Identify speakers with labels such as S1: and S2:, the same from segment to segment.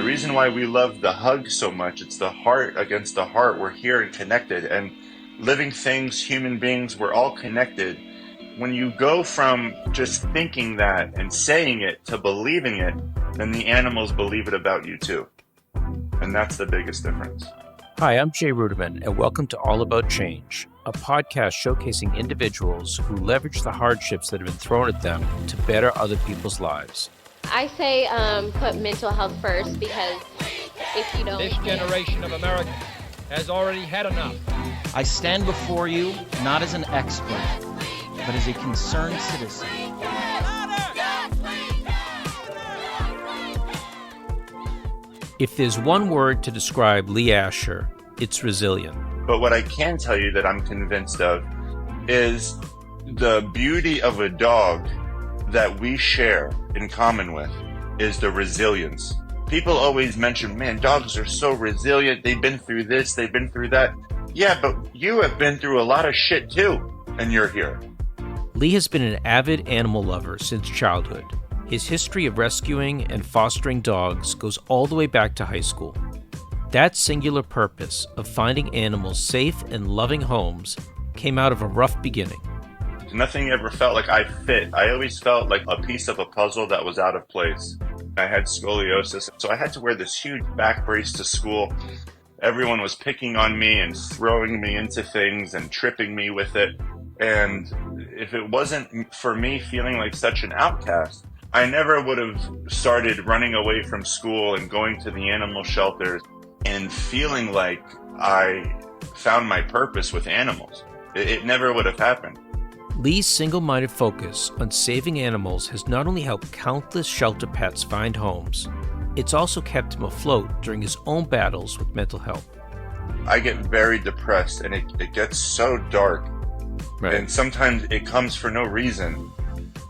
S1: The reason why we love the hug so much, it's the heart against the heart. We're here and connected. And living things, human beings, we're all connected. When you go from just thinking that and saying it to believing it, then the animals believe it about you too. And that's the biggest difference.
S2: Hi, I'm Jay Ruderman, and welcome to All About Change, a podcast showcasing individuals who leverage the hardships that have been thrown at them to better other people's lives.
S3: I say put mental health first, because if you don't...
S4: This generation of Americans has already had enough.
S5: I stand before you not as an expert, but as a concerned citizen.
S2: If there's one word to describe Lee Asher, it's resilient.
S1: But what I can tell you that I'm convinced of is the beauty of a dog that we share in common with is the resilience. People always mention, man, dogs are so resilient. They've been through this, they've been through that. Yeah, but you have been through a lot of shit too, and you're here.
S2: Lee has been an avid animal lover since childhood. His history of rescuing and fostering dogs goes all the way back to high school. That singular purpose of finding animals safe and loving homes came out of a rough beginning.
S1: Nothing ever felt like I fit. I always felt like a piece of a puzzle that was out of place. I had scoliosis, so I had to wear this huge back brace to school. Everyone was picking on me and throwing me into things and tripping me with it. And if it wasn't for me feeling like such an outcast, I never would have started running away from school and going to the animal shelters and feeling like I found my purpose with animals. It never would have happened.
S2: Lee's single-minded focus on saving animals has not only helped countless shelter pets find homes, it's also kept him afloat during his own battles with mental health.
S1: I get very depressed and it gets so dark. Right. And sometimes it comes for no reason.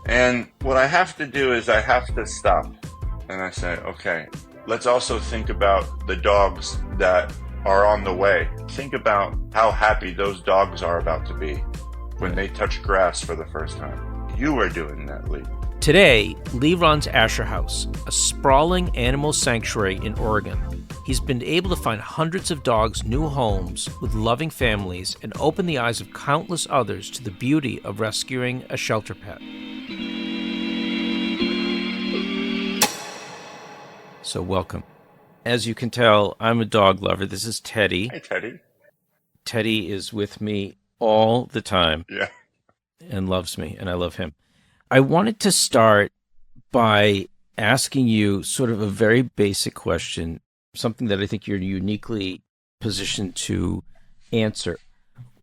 S1: And what I have to do is I have to stop. And I say, okay, let's also think about the dogs that are on the way. Think about how happy those dogs are about to be when they touch grass for the first time. You are doing that, Lee.
S2: Today, Lee runs Asher House, a sprawling animal sanctuary in Oregon. He's been able to find hundreds of dogs new homes with loving families and open the eyes of countless others to the beauty of rescuing a shelter pet. So welcome. As you can tell, I'm a dog lover. This is Teddy.
S1: Hi, Teddy.
S2: Teddy is with me all the time.
S1: Yeah.
S2: And loves me, and I love him. I wanted to start by asking you sort of a very basic question, something that I think you're uniquely positioned to answer.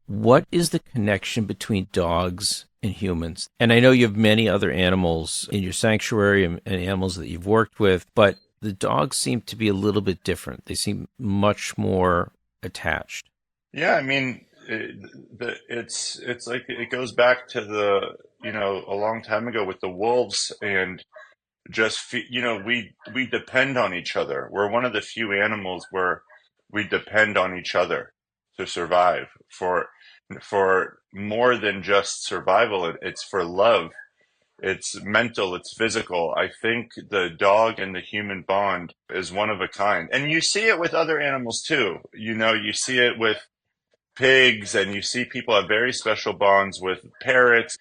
S2: What is the connection between dogs and humans? And I know you have many other animals in your sanctuary and animals that you've worked with, but the dogs seem to be a little bit different. They seem much more attached.
S1: Yeah, I mean, it's like it goes back to a long time ago with the wolves, and just we depend on each other. We're one of the few animals where we depend on each other to survive for more than just survival. It's for love. It's mental, it's physical. I think the dog and the human bond is one of a kind. And you see it with other animals too. You see it with pigs, and you see people have very special bonds with parrots.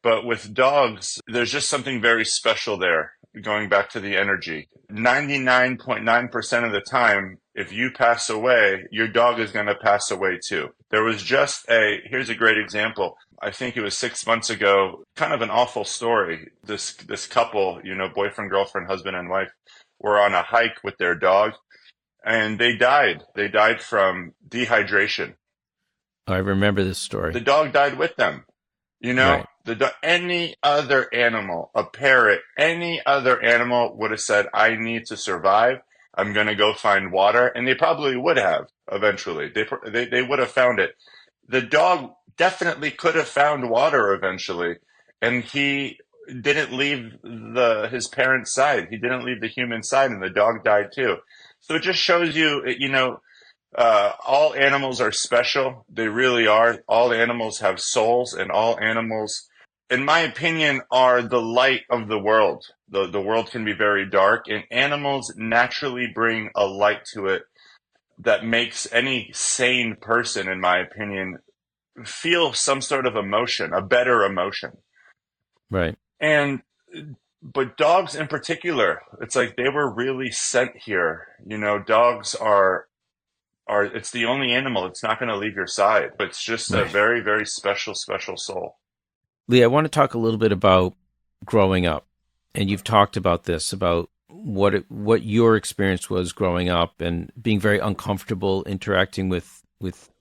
S1: But with dogs, there's just something very special there, going back to the energy. 99.9% of the time, if you pass away, your dog is going to pass away too. There was here's a great example. I think it was 6 months ago, kind of an awful story. This couple, boyfriend, girlfriend, husband, and wife, were on a hike with their dog, and they died. They died from dehydration.
S2: I remember this story.
S1: The dog died with them.
S2: Right.
S1: Any other animal, a parrot, any other animal would have said, I need to survive. I'm going to go find water. And they probably would have eventually. They would have found it. The dog definitely could have found water eventually. And he didn't leave his parents' side. He didn't leave the human side, and the dog died too. So it just shows you, all animals are special. They really are. All animals have souls, and all animals, in my opinion, are the light of the world. The world can be very dark, and animals naturally bring a light to it that makes any sane person, in my opinion, feel some sort of emotion, a better emotion.
S2: Right.
S1: And but dogs in particular, it's like they were really sent here. Dogs are it's the only animal that's not going to leave your side. But it's just a
S2: Right.
S1: very, very special, special soul.
S2: Lee, I want to talk a little bit about growing up. And you've talked about this, about what your experience was growing up and being very uncomfortable interacting with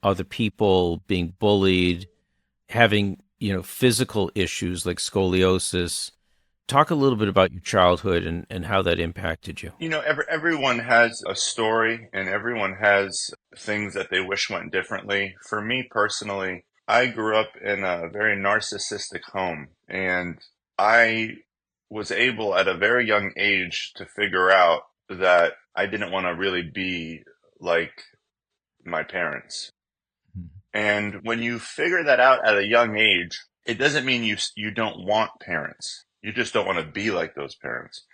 S2: other people, being bullied, having, physical issues like scoliosis. Talk a little bit about your childhood and how that impacted you.
S1: Everyone has a story and everyone has things that they wish went differently. For me personally, I grew up in a very narcissistic home, and I was able at a very young age to figure out that I didn't want to really be like my parents. And when you figure that out at a young age, it doesn't mean you don't want parents. You just don't want to be like those parents.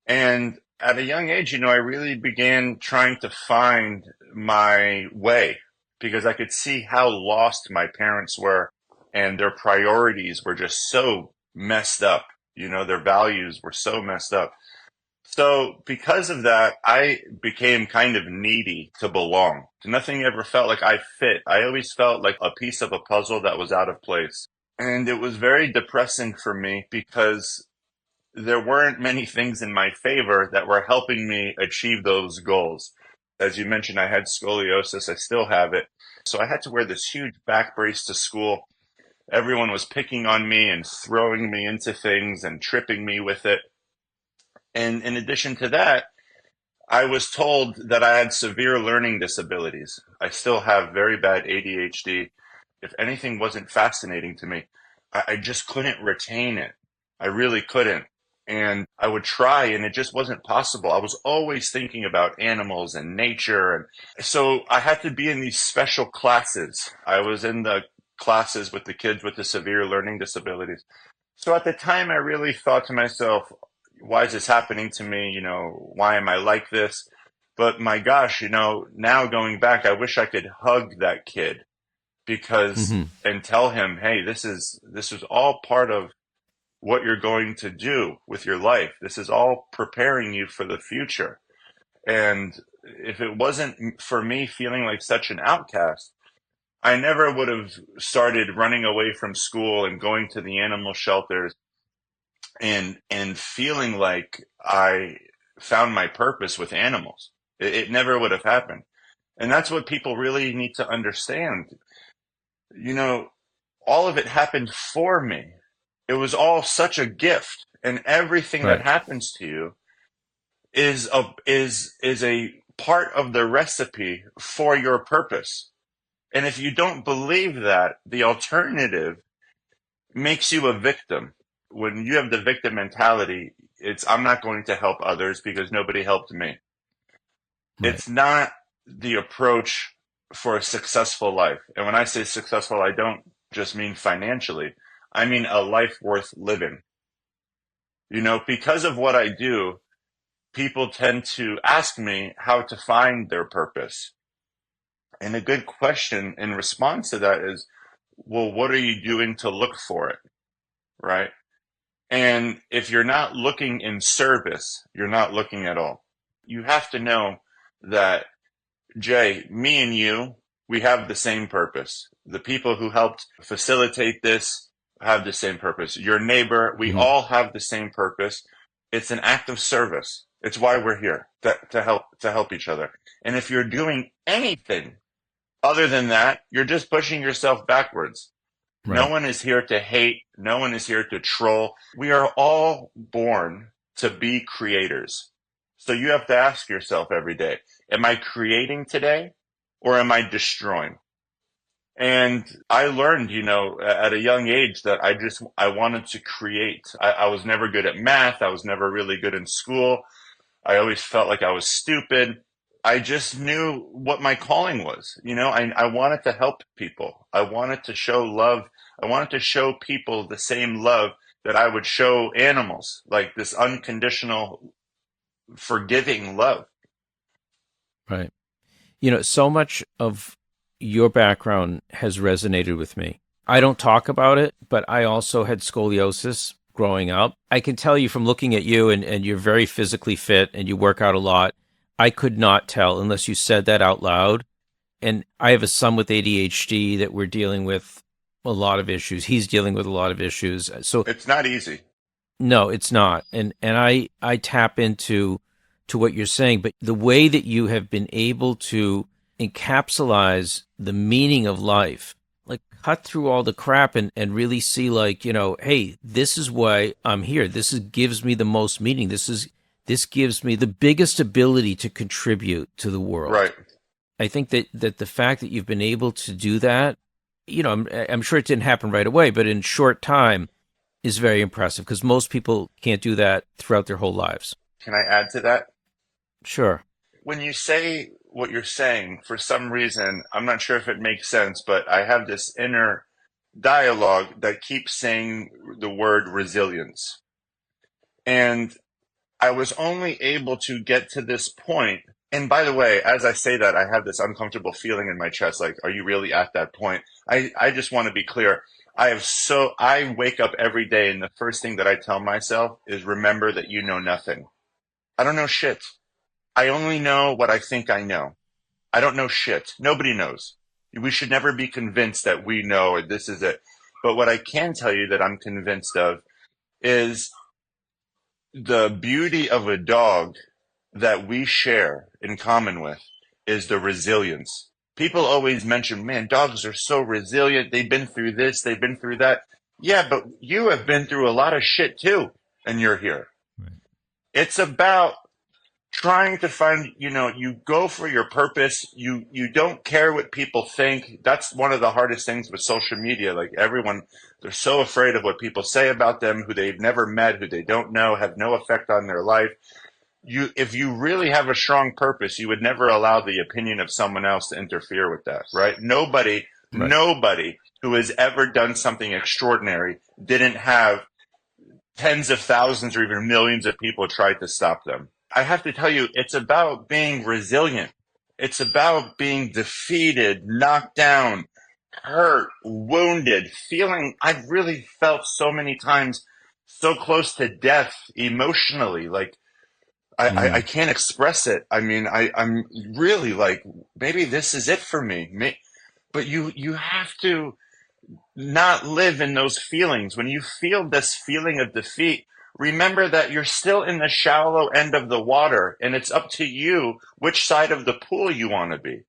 S1: And at a young age, I really began trying to find my way because I could see how lost my parents were and their priorities were just so messed up. Their values were so messed up. So because of that, I became kind of needy to belong. Nothing ever felt like I fit. I always felt like a piece of a puzzle that was out of place. And it was very depressing for me because there weren't many things in my favor that were helping me achieve those goals. As you mentioned, I had scoliosis. I still have it. So I had to wear this huge back brace to school. Everyone was picking on me and throwing me into things and tripping me with it. And in addition to that, I was told that I had severe learning disabilities. I still have very bad ADHD. If anything wasn't fascinating to me, I just couldn't retain it. I really couldn't. And I would try, and it just wasn't possible. I was always thinking about animals and nature. And so I had to be in these special classes. I was in the classes with the kids with the severe learning disabilities. So at the time, I really thought to myself, why is this happening to me? Why am I like this? But my gosh, now going back, I wish I could hug that kid because
S2: Hmm.
S1: and tell him, hey, this is all part of what you're going to do with your life. This is all preparing you for the future. And if it wasn't for me feeling like such an outcast, I never would have started running away from school and going to the animal shelters and feeling like I found my purpose with animals. It never would have happened. And that's what people really need to understand. All of it happened for me. It was all such a gift, and everything that
S2: Right.
S1: happens to you is a part of the recipe for your purpose. And if you don't believe that, the alternative makes you a victim. When you have the victim mentality, it's I'm not going to help others because nobody helped me.
S2: Right.
S1: It's not the approach for a successful life. And when I say successful, I don't just mean financially. I mean a life worth living. Because of what I do, people tend to ask me how to find their purpose. And a good question in response to that is, well, what are you doing to look for it? Right? And if you're not looking in service, you're not looking at all. You have to know that, Jay, me and you, we have the same purpose. The people who helped facilitate this have the same purpose. Your neighbor, we
S2: Hmm.
S1: all have the same purpose. It's an act of service. It's why we're here, to help each other. And if you're doing anything other than that, you're just pushing yourself backwards. No
S2: Right.
S1: one is here to hate. No one is here to troll. We are all born to be creators. So you have to ask yourself every day, am I creating today or am I destroying? And I learned, at a young age that I wanted to create. I was never good at math. I was never really good in school. I always felt like I was stupid. I just knew what my calling was. I wanted to help people. I wanted to show love. I wanted to show people the same love that I would show animals, like this unconditional, forgiving love.
S2: Right. You know, so much of your background has resonated with me. I don't talk about it, but I also had scoliosis growing up. I can tell you from looking at you, and you're very physically fit and you work out a lot. I could not tell unless you said that out loud. And I have a son with ADHD that we're dealing with a lot of issues. He's dealing with a lot of issues. So
S1: It's not easy.
S2: no, it's not. And I tap into what you're saying, but the way that you have been able to encapsulate the meaning of life, like cut through all the crap and really see, like, you know, hey, this is why I'm here. Gives me the most meaning. This gives me the biggest ability to contribute to the world.
S1: Right.
S2: I think that the fact that you've been able to do that, you know, I'm sure it didn't happen right away, but in short time is very impressive because most people can't do that throughout their whole lives.
S1: Can I add to that?
S2: Sure.
S1: When you say what you're saying, for some reason, I'm not sure if it makes sense, but I have this inner dialogue that keeps saying the word resilience. And I was only able to get to this point. And by the way, as I say that, I have this uncomfortable feeling in my chest. Like, are you really at that point? I just want to be clear. I wake up every day and the first thing that I tell myself is remember that you know nothing. I don't know shit. I only know what I think I know. I don't know shit. Nobody knows. We should never be convinced that we know or this is it. But what I can tell you that I'm convinced of is the beauty of a dog that we share in common with is the resilience. People always mention, man, dogs are so resilient. They've been through this, they've been through that. Yeah, but you have been through a lot of shit too, and you're here.
S2: Right.
S1: It's about trying to find, you go for your purpose. You don't care what people think. That's one of the hardest things with social media. Like everyone, they're so afraid of what people say about them, who they've never met, who they don't know, have no effect on their life. If you really have a strong purpose, you would never allow the opinion of someone else to interfere with that, right? Nobody who has ever done something extraordinary didn't have tens of thousands or even millions of people try to stop them. I have to tell you, it's about being resilient. It's about being defeated, knocked down, hurt, wounded, I've really felt so many times so close to death emotionally. Like, I can't express it. I mean, I'm really like, maybe this is it for me. But you have to not live in those feelings. When you feel this feeling of defeat, remember that you're still in the shallow end of the water, and it's up to you which side of the pool you want to be.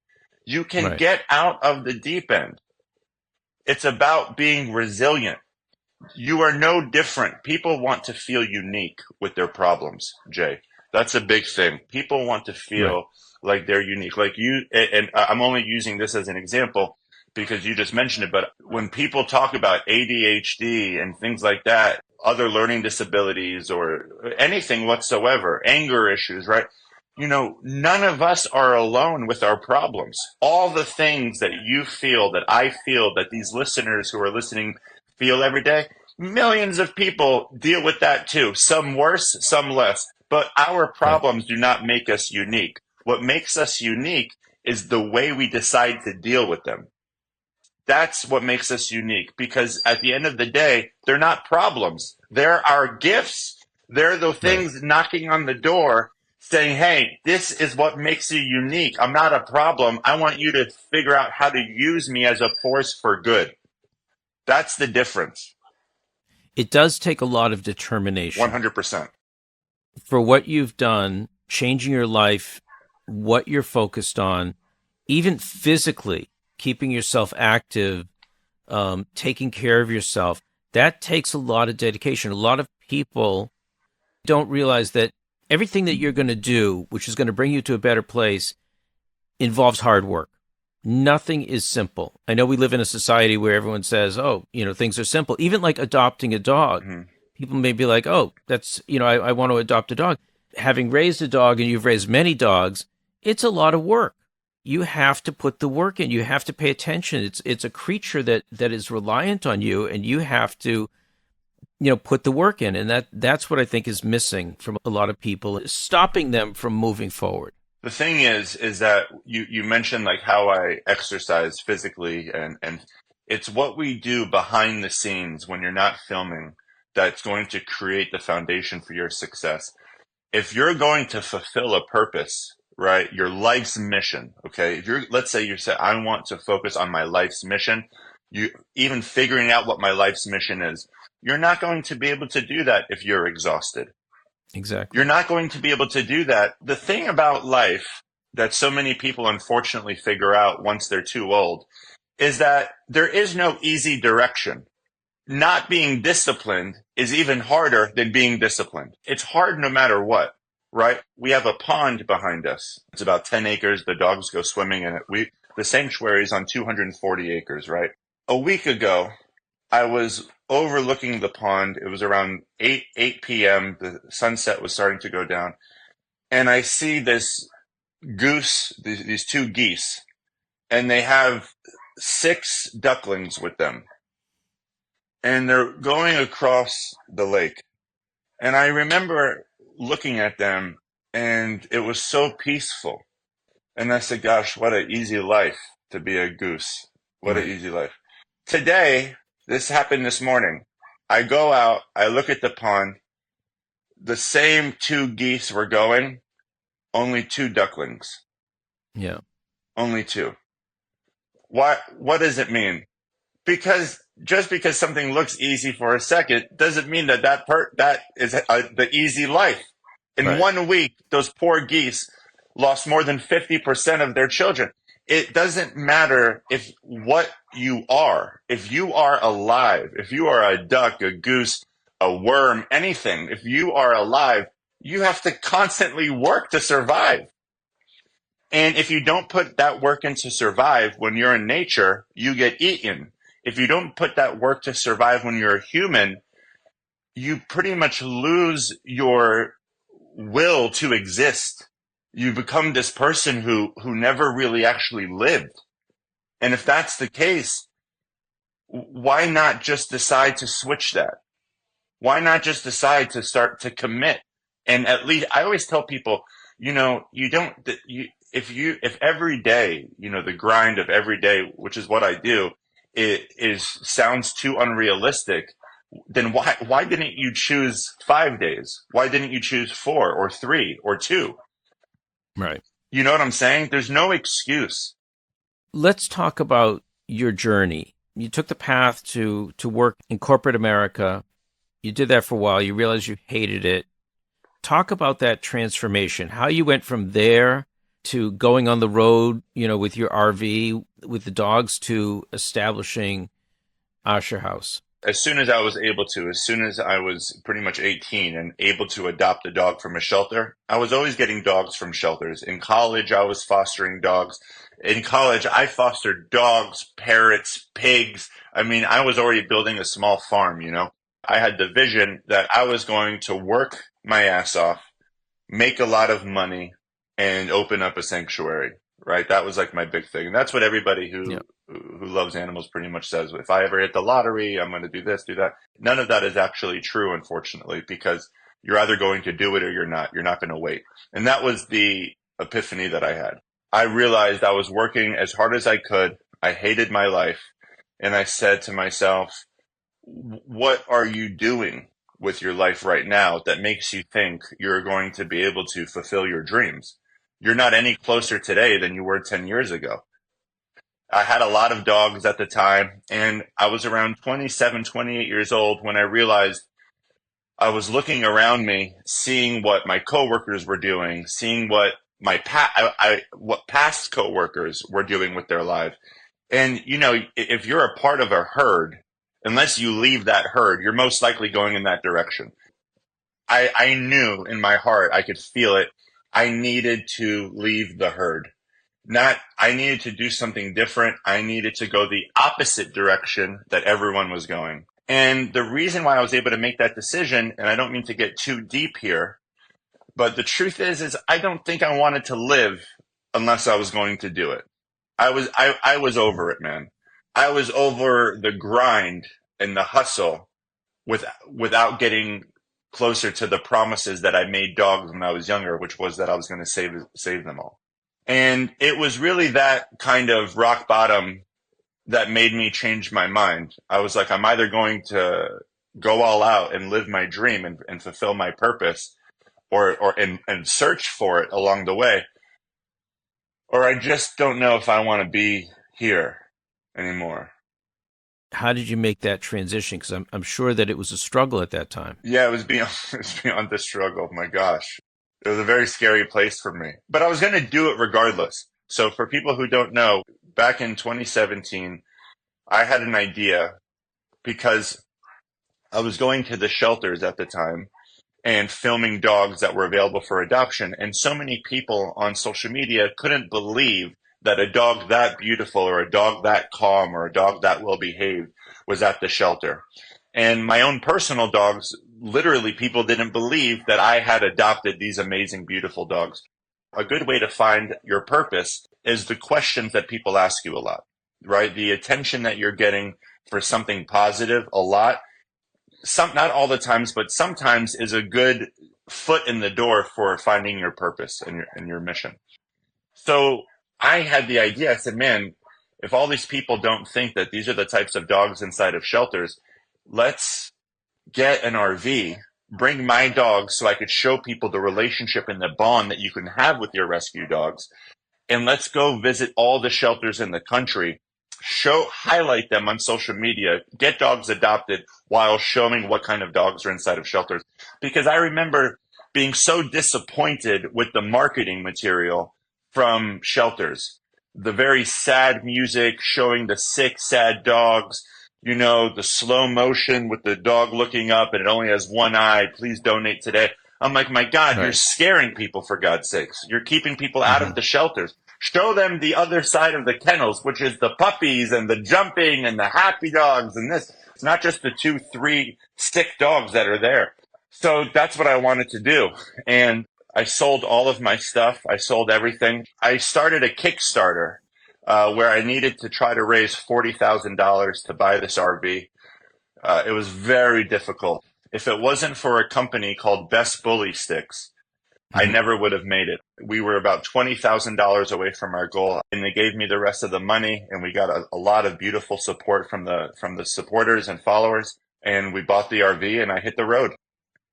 S1: You can get out of the deep end. It's about being resilient. You are no different. People want to feel unique with their problems, Jay. That's a big thing. People want to feel like they're unique. Like you, and I'm only using this as an example because you just mentioned it, but when people talk about ADHD and things like that, other learning disabilities or anything whatsoever, anger issues, right? None of us are alone with our problems. All the things that you feel, that I feel, that these listeners who are listening feel every day, millions of people deal with that too. Some worse, some less. But our problems do not make us unique. What makes us unique is the way we decide to deal with them. That's what makes us unique, because at the end of the day, they're not problems. They're our gifts. They're the things knocking on the door saying, hey, this is what makes you unique. I'm not a problem. I want you to figure out how to use me as a force for good. That's the difference.
S2: It does take a lot of determination.
S1: 100%.
S2: For what you've done, changing your life, what you're focused on, even physically, keeping yourself active, taking care of yourself, that takes a lot of dedication. A lot of people don't realize that everything that you're going to do, which is going to bring you to a better place, involves hard work. Nothing is simple. I know we live in a society where everyone says, oh, things are simple. Even like adopting a dog. Mm-hmm. People may be like, oh, that's, I want to adopt a dog. Having raised a dog, and you've raised many dogs, it's a lot of work. You have to put the work in. You have to pay attention. It's a creature that is reliant on you, and you have to put the work in. And that's what I think is missing from a lot of people, is stopping them from moving forward.
S1: The thing is that you mentioned like how I exercise physically, and it's what we do behind the scenes when you're not filming that's going to create the foundation for your success. If you're going to fulfill a purpose, right, your life's mission, okay, let's say you say, I want to focus on my life's mission, you even figuring out what my life's mission is, you're not going to be able to do that if you're exhausted.
S2: Exactly.
S1: You're not going to be able to do that. The thing about life that so many people unfortunately figure out once they're too old is that there is no easy direction. Not being disciplined is even harder than being disciplined. It's hard no matter what, right? We have a pond behind us. It's about 10 acres. The dogs go swimming in it. The sanctuary is on 240 acres, right? A week ago, I was overlooking the pond. It was around 8 p.m. The sunset was starting to go down. And I see this goose, these two geese, and they have 6 ducklings with them. And they're going across the lake. And I remember looking at them, and it was so peaceful. And I said, gosh, what an easy life to be a goose. What an easy life. Today, this happened this morning. I go out, I look at the pond. The same 2 geese were going, only 2 ducklings.
S2: Yeah.
S1: Only 2. What does it mean? Just because something looks easy for a second doesn't mean that is the easy life. In 1 week, those poor geese lost more than 50% of their children. It doesn't matter what you are. If you are alive, if you are a duck, a goose, a worm, anything, if you are alive, you have to constantly work to survive. And if you don't put that work in to survive when you're in nature, you get eaten. If you don't put that work to survive when you're a human, you pretty much lose your will to exist. You become this person who never really actually lived. And if that's the case, why not just decide to switch that? Why not just decide to start to commit? And at least I always tell people, if every day, the grind of every day, which is what I do, sounds too unrealistic, then why didn't you choose 5 days? Why didn't you choose 4 or 3 or 2?
S2: Right.
S1: You know what I'm saying? There's no excuse.
S2: Let's talk about your journey. You took the path to work in corporate America. You did that for a while. You realized you hated it. Talk about that transformation, how you went from there to going on the road, with your RV, with the dogs, to establishing Asher House.
S1: As soon as I was pretty much 18 and able to adopt a dog from a shelter, I was always getting dogs from shelters. In college, I was fostering dogs. In college, I fostered dogs, parrots, pigs. I mean, I was already building a small farm, I had the vision that I was going to work my ass off, make a lot of money, and open up a sanctuary, right? That was like my big thing. And that's what everybody who loves animals pretty much says. If I ever hit the lottery, I'm going to do this, do that. None of that is actually true, unfortunately, because you're either going to do it or you're not. You're not going to wait. And that was the epiphany that I had. I realized I was working as hard as I could. I hated my life. And I said to myself, what are you doing with your life right now that makes you think you're going to be able to fulfill your dreams? You're not any closer today than you were 10 years ago. I had a lot of dogs at the time, and I was around 27, 28 years old when I realized I was looking around me, seeing what my coworkers were doing, seeing what what past coworkers were doing with their life. And, if you're a part of a herd, unless you leave that herd, you're most likely going in that direction. I knew in my heart, I could feel it. I needed to leave the herd. I needed to do something different. I needed to go the opposite direction that everyone was going. And the reason why I was able to make that decision, and I don't mean to get too deep here, but the truth is I don't think I wanted to live unless I was going to do it. I was over it, man. I was over the grind and the hustle without getting closer to the promises that I made dogs when I was younger, which was that I was going to save them all. And it was really that kind of rock bottom that made me change my mind. I was like, I'm either going to go all out and live my dream and fulfill my purpose and search for it along the way, or I just don't know if I want to be here anymore.
S2: How did you make that transition? Because I'm sure that it was a struggle at that time.
S1: Yeah, it was beyond the struggle. My gosh. It was a very scary place for me. But I was going to do it regardless. So for people who don't know, back in 2017, I had an idea because I was going to the shelters at the time and filming dogs that were available for adoption. And so many people on social media couldn't believe that a dog that beautiful or a dog that calm or a dog that well behaved was at the shelter. And my own personal dogs, literally people didn't believe that I had adopted these amazing, beautiful dogs. A good way to find your purpose is the questions that people ask you a lot, right? The attention that you're getting for something positive a lot. Not all the times, but sometimes is a good foot in the door for finding your purpose and your mission. So I had the idea. I said, man, if all these people don't think that these are the types of dogs inside of shelters, let's get an RV, bring my dogs so I could show people the relationship and the bond that you can have with your rescue dogs. And let's go visit all the shelters in the country, highlight them on social media, get dogs adopted while showing what kind of dogs are inside of shelters. Because I remember being so disappointed with the marketing material from shelters. The very sad music showing the sick, sad dogs, the slow motion with the dog looking up and it only has one eye. Please donate today. I'm like, my God,
S2: Right.
S1: You're scaring people, for God's sakes. You're keeping people out of the shelters. Show them the other side of the kennels, which is the puppies and the jumping and the happy dogs and this. It's not just the 2, 3 sick dogs that are there. So that's what I wanted to do. And I sold all of my stuff. I sold everything. I started a Kickstarter where I needed to try to raise $40,000 to buy this RV. It was very difficult. If it wasn't for a company called Best Bully Sticks, I never would have made it. We were about $20,000 away from our goal, and they gave me the rest of the money, and we got a lot of beautiful support from the supporters and followers, and we bought the RV, and I hit the road.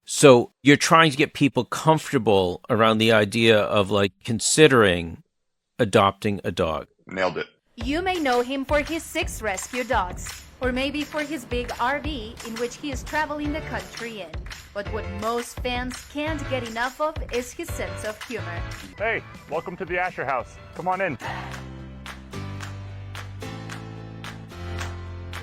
S2: So you're trying to get people comfortable around the idea of considering adopting a dog.
S1: Nailed it.
S6: You may know him for his 6 rescue dogs, or maybe for his big RV in which he is traveling the country in. But what most fans can't get enough of is his sense of humor.
S7: Hey, welcome to the Asher House. Come on in.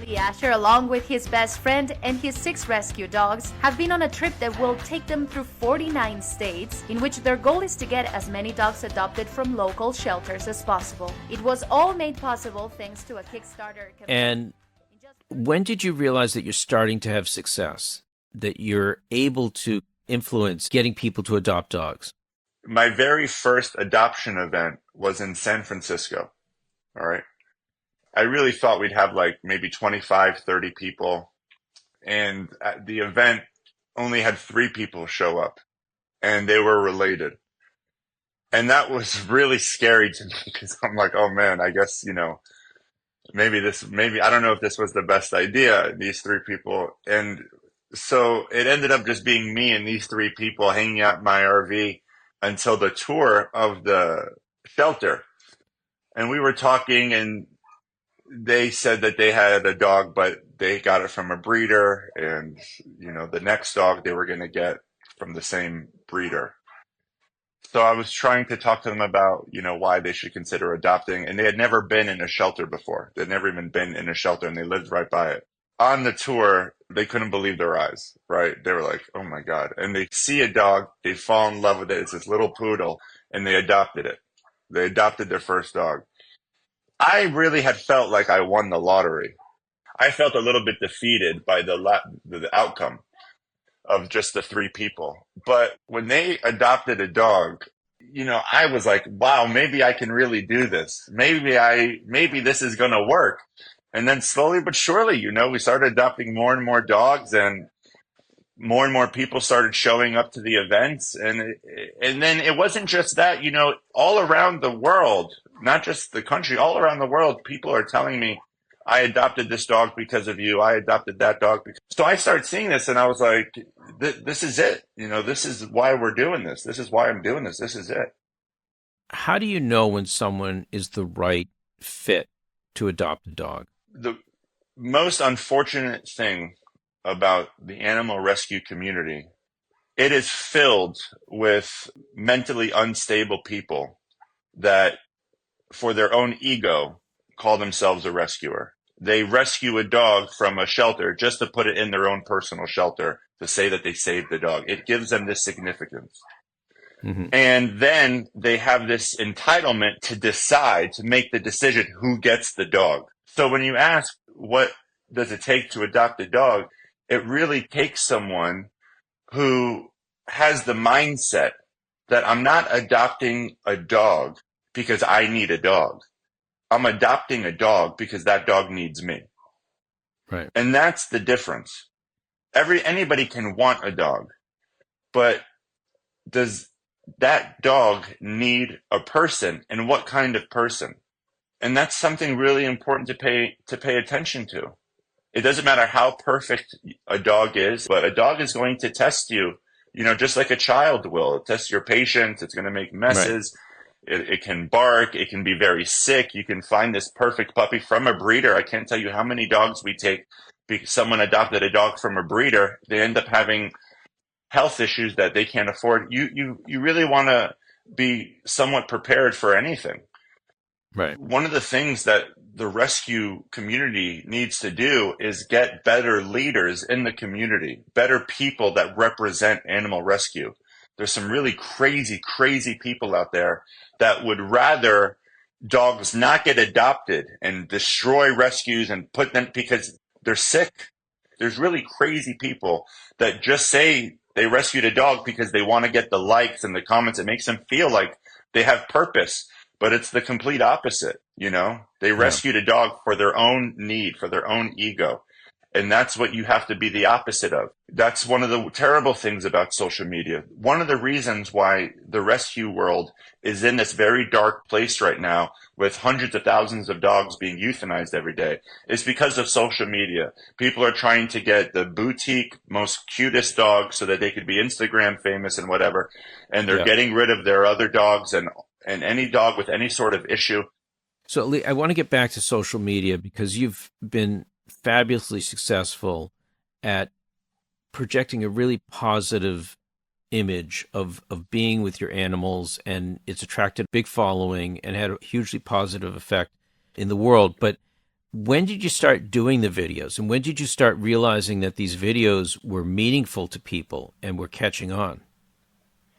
S6: Lee Asher, along with his best friend and his 6 rescue dogs, have been on a trip that will take them through 49 states, in which their goal is to get as many dogs adopted from local shelters as possible. It was all made possible thanks to a Kickstarter campaign.
S2: And when did you realize that you're starting to have success, that you're able to influence getting people to adopt dogs?
S1: My very first adoption event was in San Francisco. All right. I really thought we'd have maybe 25, 30 people. And the event only had 3 people show up, and they were related. And that was really scary to me because I'm like, oh man, I guess, maybe I don't know if this was the best idea, these 3 people. And so it ended up just being me and these 3 people hanging out in my RV until the tour of the shelter. And we were talking, and they said that they had a dog, but they got it from a breeder. And, the next dog they were going to get from the same breeder. So I was trying to talk to them about, why they should consider adopting. And they had never been in a shelter before. They'd never even been in a shelter, and they lived right by it. On the tour, they couldn't believe their eyes, right? They were like, oh my God. And they see a dog, they fall in love with it. It's this little poodle, and they adopted it. They adopted their first dog. I really had felt like I won the lottery. I felt a little bit defeated by the outcome of just the 3 people. But when they adopted a dog, I was like, wow, maybe I can really do this. Maybe this is going to work. And then slowly but surely, we started adopting more and more dogs. And more and more people started showing up to the events, and then it wasn't just that, all around the world, not just the country, all around the world, people are telling me, I adopted this dog because of you. I adopted that dog so I started seeing this, and I was like, this is it. This is why we're doing this. This is why I'm doing this. This is it.
S2: How do you know when someone is the right fit to adopt a dog?
S1: The most unfortunate thing about the animal rescue community, it is filled with mentally unstable people that, for their own ego, call themselves a rescuer. They rescue a dog from a shelter just to put it in their own personal shelter to say that they saved the dog. It gives them this significance.
S2: Mm-hmm.
S1: And then they have this entitlement to decide, to make the decision who gets the dog. So when you ask, what does it take to adopt a dog? It really takes someone who has the mindset that I'm not adopting a dog because I need a dog. I'm adopting a dog because that dog needs me.
S2: Right.
S1: And that's the difference. Anybody can want a dog, but does that dog need a person, and what kind of person? And that's something really important to pay attention to. It doesn't matter how perfect a dog is, but a dog is going to test you, just like a child will. It tests your patience. It's going to make messes. Right. It can bark. It can be very sick. You can find this perfect puppy from a breeder. I can't tell you how many dogs we take because someone adopted a dog from a breeder. They end up having health issues that they can't afford. You really want to be somewhat prepared for anything.
S2: Right.
S1: One of the things that the rescue community needs to do is get better leaders in the community, better people that represent animal rescue. There's some really crazy, crazy people out there that would rather dogs not get adopted and destroy rescues and put them because they're sick. There's really crazy people that just say they rescued a dog because they want to get the likes and the comments. It makes them feel like they have purpose. But it's the complete opposite, They rescued a dog for their own need, for their own ego. And that's what you have to be the opposite of. That's one of the terrible things about social media. One of the reasons why the rescue world is in this very dark place right now with hundreds of thousands of dogs being euthanized every day is because of social media. People are trying to get the boutique, most cutest dog so that they could be Instagram famous and whatever. And they're getting rid of their other dogs and any dog with any sort of issue.
S2: So Lee, I want to get back to social media because you've been fabulously successful at projecting a really positive image of being with your animals, and it's attracted a big following and had a hugely positive effect in the world. But when did you start doing the videos, and when did you start realizing that these videos were meaningful to people and were catching on?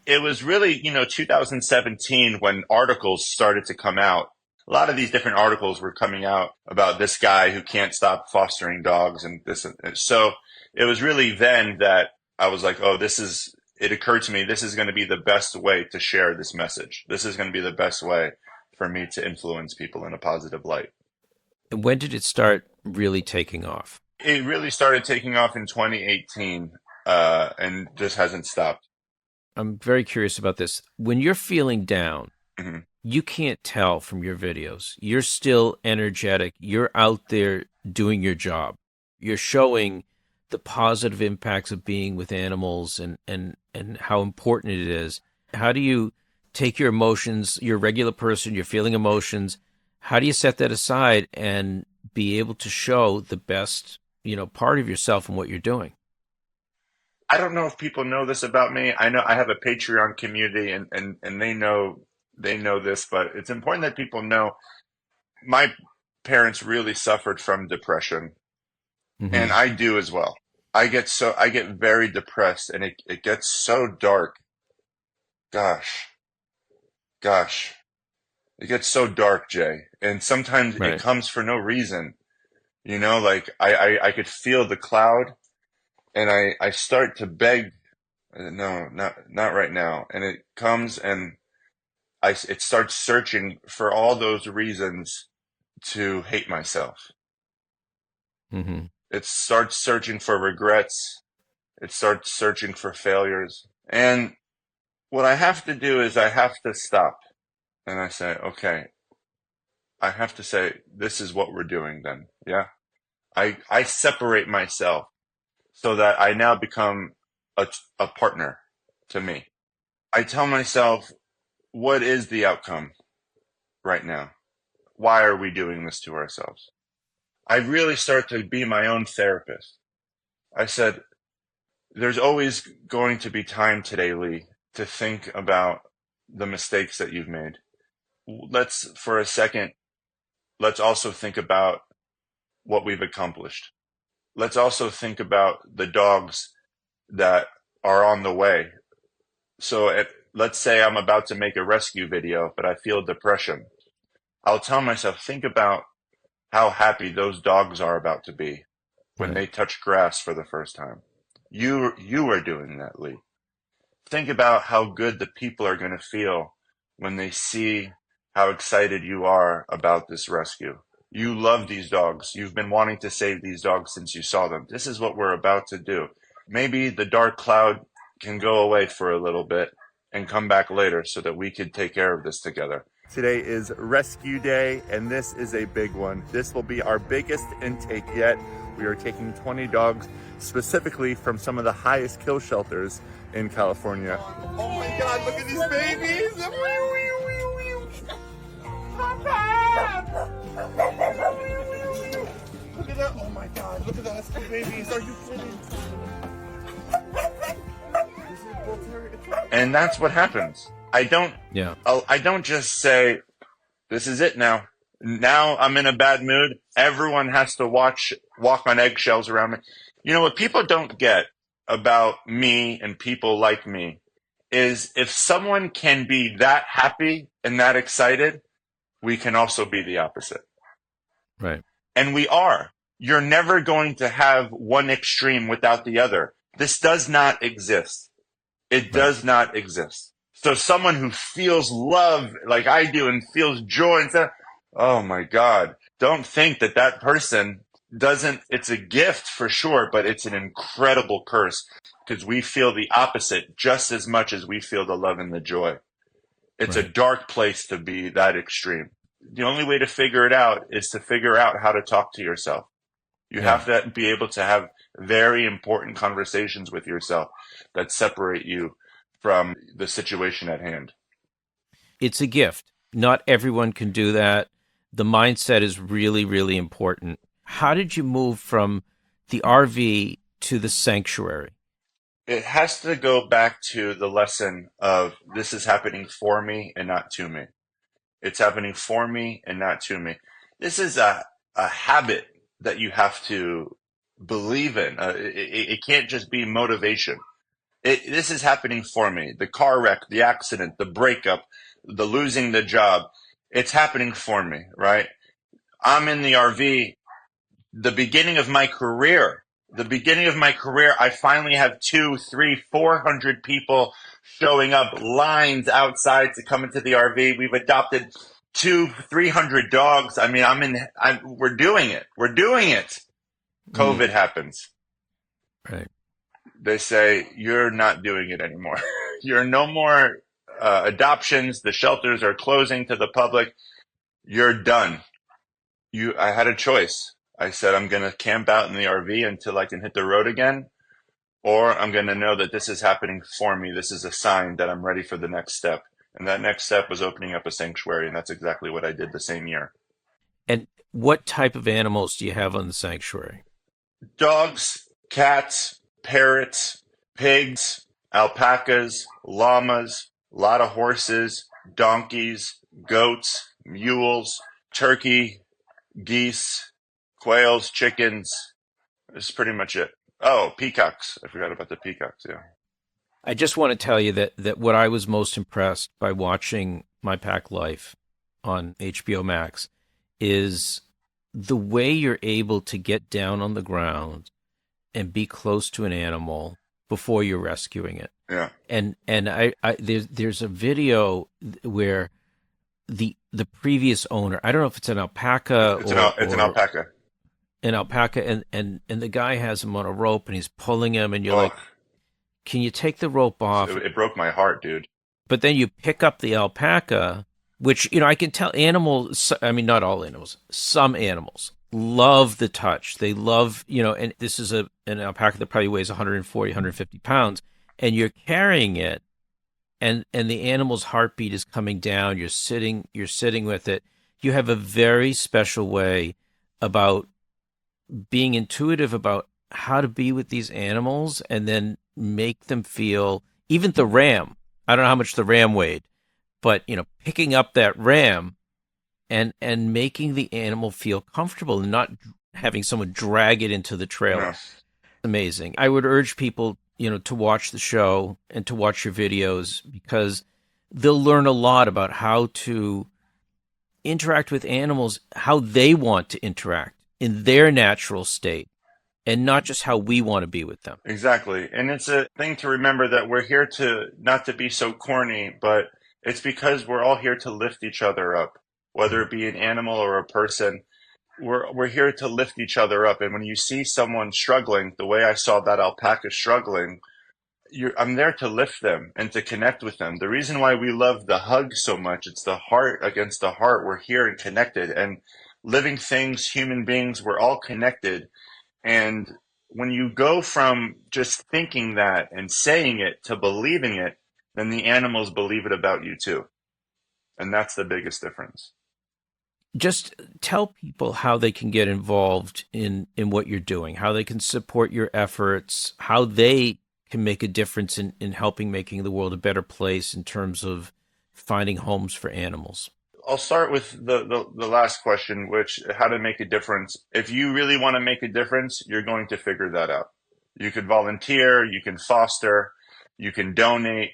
S1: It was really, 2017 when articles started to come out. A lot of these different articles were coming out about this guy who can't stop fostering dogs and this. And so it was really then that I was like, it occurred to me, this is going to be the best way to share this message. This is going to be the best way for me to influence people in a positive light.
S2: And when did it start really taking off?
S1: It really started taking off in 2018 and just hasn't stopped.
S2: I'm very curious about this. When you're feeling down,
S1: mm-hmm.
S2: You can't tell from your videos. You're still energetic. You're out there doing your job. You're showing the positive impacts of being with animals and how important it is. How do you take your emotions, you're a regular person, you're feeling emotions, how do you set that aside and be able to show the best, part of yourself and what you're doing?
S1: I don't know if people know this about me. I know I have a Patreon community and they know this, but it's important that people know my parents really suffered from depression.
S2: Mm-hmm.
S1: And I do as well. I get very depressed and it gets so dark. Gosh. It gets so dark, Jay. And sometimes It comes for no reason. Like I could feel the cloud and I start to beg, no, not right now. And it comes and it starts searching for all those reasons to hate myself.
S2: Mm-hmm.
S1: It starts searching for regrets It starts searching for failures. And what I have to do is I have to stop. And I say, okay, I have to say, this is what we're doing then. Yeah. I separate myself so that I now become a partner to me. I tell myself, what is the outcome right now? Why are we doing this to ourselves? I really start to be my own therapist. I said, there's always going to be time today, Lee, to think about the mistakes that you've made. For a second, let's also think about what we've accomplished. Let's also think about the dogs that are on the way. So let's say I'm about to make a rescue video, but I feel depression. I'll tell myself, think about how happy those dogs are about to be when they touch grass for the first time. You are doing that, Lee. Think about how good the people are going to feel when they see how excited you are about this rescue. You love these dogs. You've been wanting to save these dogs since you saw them. This is what we're about to do. Maybe the dark cloud can go away for a little bit and come back later so that we could take care of this together. Today is rescue day, and this is a big one. This will be our biggest intake yet. We are taking 20 dogs specifically from some of the highest kill shelters in California. Oh my God, look at these babies! Look at that, oh my God, look at those babies, are you kidding? And that's what happens. I don't just say, this is it now. Now I'm in a bad mood. Everyone has to walk on eggshells around me. You know what people don't get about me and people like me is if someone can be that happy and that excited, we can also be the opposite.
S2: Right.
S1: And we are. You're never going to have one extreme without the other. This does not exist. It does not exist. So someone who feels love like I do and feels joy and stuff, oh my God, don't think that person doesn't, it's a gift for sure, but it's an incredible curse because we feel the opposite just as much as we feel the love and the joy. It's a dark place to be that extreme. The only way to figure it out is to figure out how to talk to yourself. You have to be able to have very important conversations with yourself that separate you from the situation at hand.
S2: It's a gift. Not everyone can do that. The mindset is really, really important. How did you move from the RV to the sanctuary?
S1: It has to go back to the lesson of this is happening for me and not to me. It's happening for me and not to me. This is a habit that you have to believe in. It can't just be motivation. This is happening for me. The car wreck, the accident, the breakup, the losing the job. It's happening for me, right? I'm in the RV. The beginning of my career, I finally have 200, 300, 400 people showing up, lines outside to come into the RV. We've adopted 200, 300 dogs. I mean, we're doing it. We're doing it. COVID happens.
S2: Right.
S1: They say, you're not doing it anymore. You're no more adoptions. The shelters are closing to the public. You're done. I had a choice. I said, I'm going to camp out in the RV until I can hit the road again, or I'm going to know that this is happening for me. This is a sign that I'm ready for the next step. And that next step was opening up a sanctuary, and that's exactly what I did the same year.
S2: And what type of animals do you have on the sanctuary?
S1: Dogs, cats, parrots, pigs, alpacas, llamas, a lot of horses, donkeys, goats, mules, turkey, geese, quails, chickens. That's pretty much it. Oh, peacocks. I forgot about the peacocks, yeah.
S2: I just want to tell you that what I was most impressed by watching My Pack Life on HBO Max is the way you're able to get down on the ground and be close to an animal before you're rescuing it.
S1: Yeah.
S2: And there's a video where the previous owner, I don't know if it's an alpaca
S1: it's an alpaca.
S2: an alpaca, and the guy has him on a rope and he's pulling him, and you're
S1: Oh,
S2: like, can you take the rope off?
S1: it broke my heart, dude.
S2: But then you pick up the alpaca, which, I can tell animals, I mean, not all animals, some animals love the touch. They love, and this is an alpaca that probably weighs 140, 150 pounds, and you're carrying it, and the animal's heartbeat is coming down. You're sitting with it. You have a very special way about being intuitive about how to be with these animals and then make them feel, even the ram. I don't know how much the ram weighed, but picking up that ram and making the animal feel comfortable and not having someone drag it into the trailer.
S1: Yeah.
S2: Amazing. I would urge people, to watch the show and to watch your videos, because they'll learn a lot about how to interact with animals, how they want to interact in their natural state, and not just how we want to be with them.
S1: Exactly. And it's a thing to remember that we're here to, not to be so corny, but it's because we're all here to lift each other up, whether it be an animal or a person. We're here to lift each other up. And when you see someone struggling, the way I saw that alpaca struggling, I'm there to lift them and to connect with them. The reason why we love the hug so much, it's the heart against the heart. We're here and connected, and living things, human beings, we're all connected. And when you go from just thinking that and saying it to believing it, then the animals believe it about you too. And that's the biggest difference.
S2: Just tell people how they can get involved in what you're doing, how they can support your efforts, how they can make a difference in helping making the world a better place in terms of finding homes for animals.
S1: I'll start with the last question, which how to make a difference. If you really want to make a difference, you're going to figure that out. You can volunteer, you can foster, you can donate.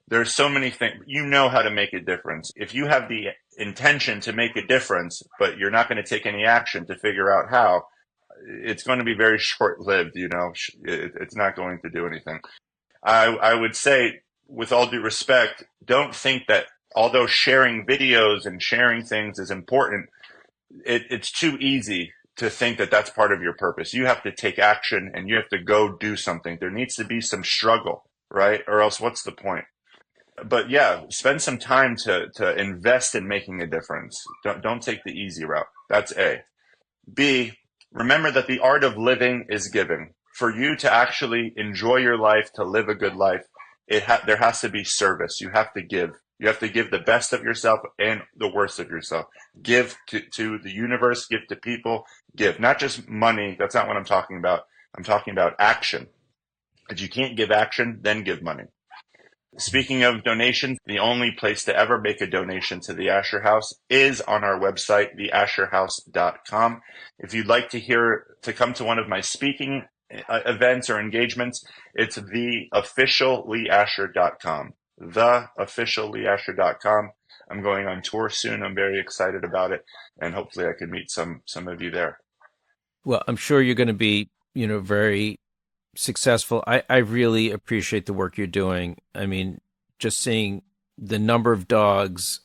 S1: There's so many things. You know how to make a difference. If you have the intention to make a difference, but you're not going to take any action to figure out how, it's going to be very short-lived, It's not going to do anything. I would say, with all due respect, don't think that although sharing videos and sharing things is important, it's too easy to think that that's part of your purpose. You have to take action and you have to go do something. There needs to be some struggle, right? Or else what's the point? But yeah, spend some time to invest in making a difference. Don't take the easy route. That's A. B, remember that the art of living is giving. For you to actually enjoy your life, to live a good life, there has to be service. You have to give. You have to give the best of yourself and the worst of yourself. Give to the universe, give to people, give. Not just money. That's not what I'm talking about. I'm talking about action. If you can't give action, then give money. Speaking of donations, the only place to ever make a donation to the Asher House is on our website, theasherhouse.com. If you'd like to come to one of my speaking events or engagements, it's theofficialleeasher.com. Theofficialleeasher.com. I'm going on tour soon. I'm very excited about it, and hopefully I can meet some of you there.
S2: Well, I'm sure you're going to be, very successful. I really appreciate the work you're doing. I mean, just seeing the number of dogs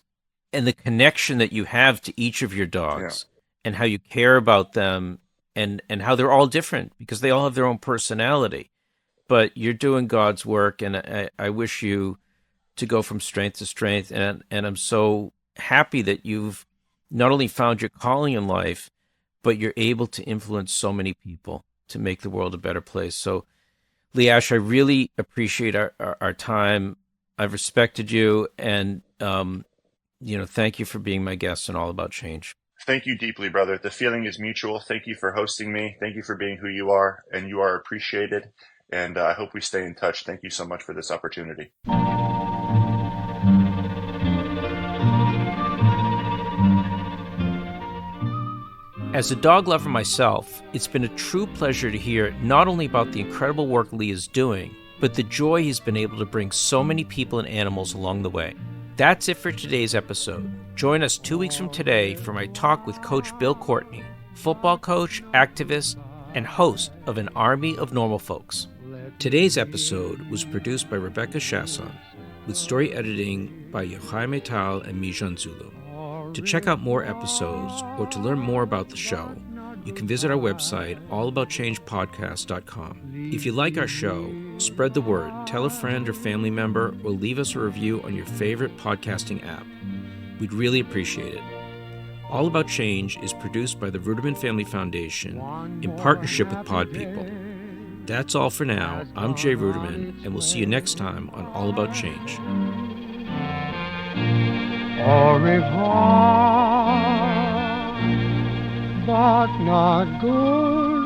S2: and the connection that you have to each of your dogs, and how you care about them, and how they're all different because they all have their own personality. But you're doing God's work, and I wish you to go from strength to strength. And I'm so happy that you've not only found your calling in life, but you're able to influence so many people to make the world a better place. So, Lee Asher, I really appreciate our time. I've respected you, and thank you for being my guest on All About Change.
S1: Thank you deeply, brother. The feeling is mutual. Thank you for hosting me. Thank you for being who you are, and you are appreciated. And I hope we stay in touch. Thank you so much for this opportunity.
S2: As a dog lover myself, it's been a true pleasure to hear not only about the incredible work Lee is doing, but the joy he's been able to bring so many people and animals along the way. That's it for today's episode. Join us 2 weeks from today for my talk with Coach Bill Courtney, football coach, activist, and host of An Army of Normal Folks. Today's episode was produced by Rebecca Chasson, with story editing by Yochai Metal and Mijan Zulu. To check out more episodes or to learn more about the show, you can visit our website, allaboutchangepodcast.com. If you like our show, spread the word, tell a friend or family member, or leave us a review on your favorite podcasting app. We'd really appreciate it. All About Change is produced by the Ruderman Family Foundation in partnership with Pod People. That's all for now. I'm Jay Ruderman, and we'll see you next time on All About Change.
S8: Au revoir, but not good.